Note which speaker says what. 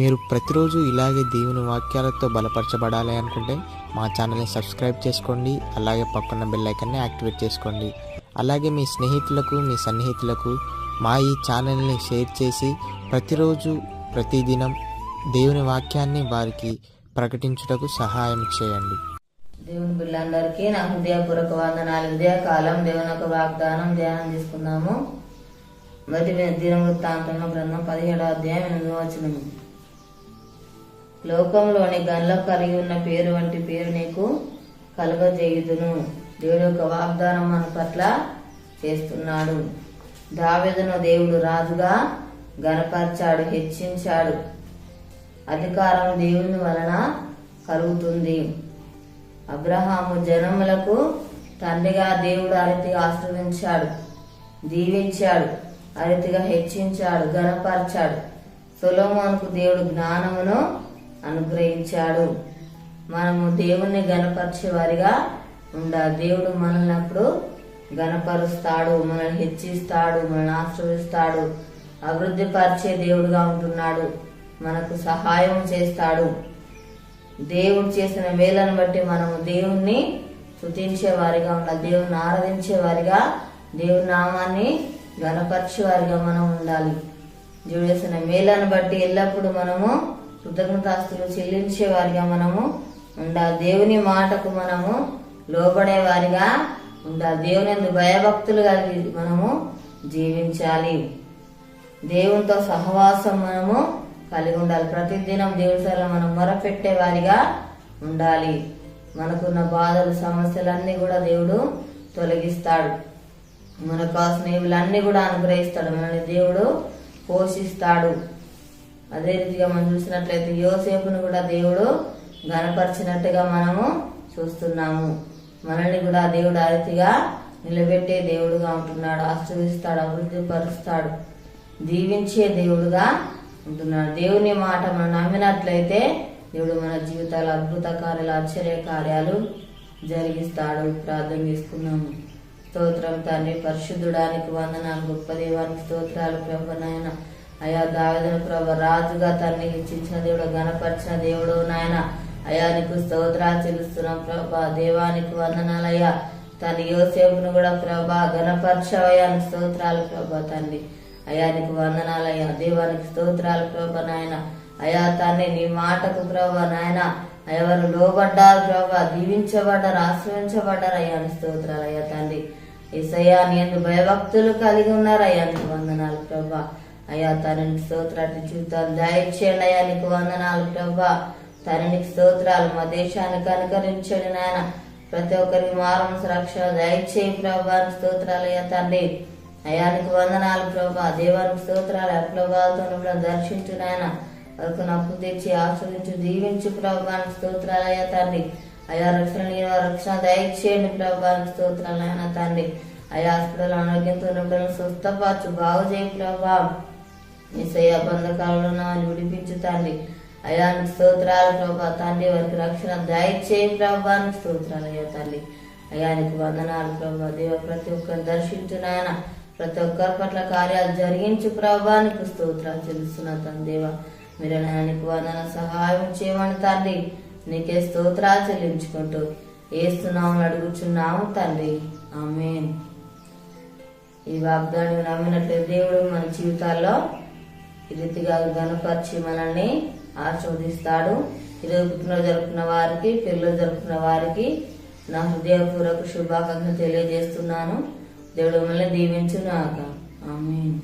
Speaker 1: మీరు ప్రతిరోజు ఇలాగే దేవుని వాక్యాలతో బలపరచబడాలి అనుకుంటే మా ఛానల్ని సబ్స్క్రైబ్ చేసుకోండి. అలాగే పక్కన బెల్ ఐకాన్ని యాక్టివేట్ చేసుకోండి. అలాగే మీ స్నేహితులకు, మీ సన్నిహితులకు మా ఈ ఛానల్ని షేర్ చేసి ప్రతిరోజు ప్రతిదినం దేవుని వాక్యాన్ని వారికి ప్రకటించుటకు సహాయం చేయండి.
Speaker 2: దేవుని బిడ్డలందరికీ నా హృదయపూర్వక వందనాలు. ఉదయకాలం దేవుని యొక్క వాగ్దానం ధ్యానం తీసుకున్నాము. మొదటి దినవృత్తాంతముల గ్రంథం 17వ అధ్యాయం 8వ వచనం. లోకంలోని గన్లో కలిగి ఉన్న పేరు వంటి పేరు నీకు కలుగజేయుదును. దేవుడి యొక్క వాగ్దానం మన పట్ల చేస్తున్నాడు. దావీదును దేవుడు రాజుగా గణపరిచాడు, హెచ్చించాడు. అధికారం దేవుని వలన కలుగుతుంది. అబ్రహాము జనములకు తండ్రిగా దేవుడు అరితిగా ఆశీర్వదించాడు, దీవించాడు, అరితిగా హెచ్చించాడు, గణపరిచాడు. సొలొమోనుకు దేవుడు జ్ఞానమును అనుగ్రహించాడు. మనము దేవుణ్ణి గణపరిచే వారిగా ఉండాలి. దేవుడు మనల్ని అప్పుడు గణపరుస్తాడు, మనల్ని హెచ్చిస్తాడు, మనల్ని ఆశీర్వదిస్తాడు, అభివృద్ధి పరిచే దేవుడుగా ఉంటున్నాడు, మనకు సహాయం చేస్తాడు. దేవుడు చేసిన వేలను బట్టి మనము దేవుణ్ణి స్తుతించే వారిగా ఉండాలి. దేవుని ఆరాధించే వారిగా, దేవుని నామాన్ని గణపరిచే వారిగా మనం ఉండాలి. దేవుడు చేసిన మేలను బట్టి ఎల్లప్పుడూ మనము కృతజ్ఞతాస్తులు చెల్లించే వారిగా మనము ఉండాలి. దేవుని మాటకు మనము లోబడే వారిగా ఉండాలి. దేవుని యందు భయభక్తులు కలిగి మనము జీవించాలి. దేవునితో సహవాసం మనము కలిగి ఉండాలి. ప్రతిదినం దేవుని సరే మనం మొరపెట్టే వారిగా ఉండాలి. మనకున్న బాధలు, సమస్యలన్నీ కూడా దేవుడు తొలగిస్తాడు. మనకు కావాల్సిన ఏవులన్నీ కూడా అనుగ్రహిస్తాడు. మనల్ని దేవుడు పోషిస్తాడు. అదే రీతిగా మనం చూసినట్లయితే యోసేపును కూడా దేవుడు గణపరిచినట్టుగా మనము చూస్తున్నాము. మనల్ని కూడా దేవుడు ఆ రీతిగా నిలబెట్టే దేవుడుగా ఉంటున్నాడు. ఆశీర్వదిస్తాడు, అభివృద్ధి పరుస్తాడు, దీవించే దేవుడుగా ఉంటున్నాడు. దేవుని మాట మనం నమ్మినట్లయితే దేవుడు మన జీవితాల అద్భుత కార్యాలు, ఆశ్చర్య కార్యాలు జరిగిస్తాడు. ప్రార్థన చేసుకున్నాము. స్తోత్రం తండ్రి, పరిశుద్ధుడానికి వందనాలు, గొప్ప దేవానికి స్తోత్రాలు. ప్రభు నాయన అయా దావీదును ప్రభు రాజుగా తన్ని హెచ్చించిన దేవుడు, గణపరిచిన దేవుడు నాయన అయా నీకు స్తోత్రాలు చెల్లిస్తున్నాం. ప్రభా దేవానికి వందనాలయ్యా. తన యోసేపును కూడా ప్రభా గణపరిచవయానికి స్తోత్రాలు. ప్రభా తండ్రి అయా నీకు వందనాలయ్యా. దేవానికి స్తోత్రాలు. ప్రభా నాయన అయా తండ్రి నీ మాటకు ప్రభా నాయన ఎవరు లోబడ్డారు ప్రభా, దీవించబడ్డారు, ఆశ్రయించబడ్డారు అయ్యా అని స్తోత్రాలు. అయ్యా తండ్రి యేసయ్యా నీ యందు భయభక్తులు కలిగి ఉన్నారు అయ్యా నీకు వందనాలు. ప్రభా అయా తనని స్తోత్రాలు జీవితాలు దయచేయండి అయ్యా నీకు వందనాలు. ప్రభా తననికి స్తోత్రాలు. మా దేశానికి అనుకరించండి నాయన. ప్రతి ఒక్కరికి మారమనసు రక్షణ దయచేయి ప్రభా స్తోత్రాలు. అయ్యా తండ్రి అయానికి వందనాలు. ప్రభా దేవానికి స్తోత్రాలు. అప్లబాలతో కూడా దర్శించు నాయన. వరకు నప్పు తెచ్చి ఆశ్రయించు, దీవించు ప్రభానికి స్తోత్రాలు. అయ్యా తండ్రి అయా రక్షణ దయచేయండి ప్రభానికి స్తోత్రాలు. అయినా తండ్రి అయా హాస్పిటల్ ఆరోగ్యంతో ఉన్నప్పుడు స్వస్థపరచు, బాగు చేయి ప్రభా. యేసయ్యా బంధకాలను విడిపించు తండ్రి అయానికి స్తోత్రాలు. ప్రభా తండ్రి వారికి రక్షణ దయచేయి ప్రభానికి స్తోత్రాలు. అయ్యా తండ్రి అయానికి వందనాలు. ప్రభా దేవ ప్రతి ఒక్కరిని దర్శించు నాయన. ప్రతి ఒక్కరి పట్ల కార్యాలు జరిగించు ప్రభానికి స్తోత్రాలు చెల్లిస్తున్నా తండ్రి. దేవ మీరు నాయనకు వందన సహాయం చేయమని తండ్రి నీకే స్తోత్రాలు చెల్లించుకుంటూ ఏస్తున్నాము అడుగుచున్నాము తండ్రి. ఆమేన్. ఈ వాగ్దానం నమ్మినట్లయితే దేవుడు మన జీవితాల్లో ఈ రీతిగా గణపరిచి మనల్ని ఆశీర్వదిస్తాడు. ఈరోజు పుట్టినరోజు జరుపుకున్న వారికి, పెళ్ళిలో జరుపుకున్న వారికి నా హృదయపూర్వక శుభాకాంక్షలు తెలియజేస్తున్నాను. దేవుడు మిమ్మల్ని దీవించుగాక. ఆమేన్.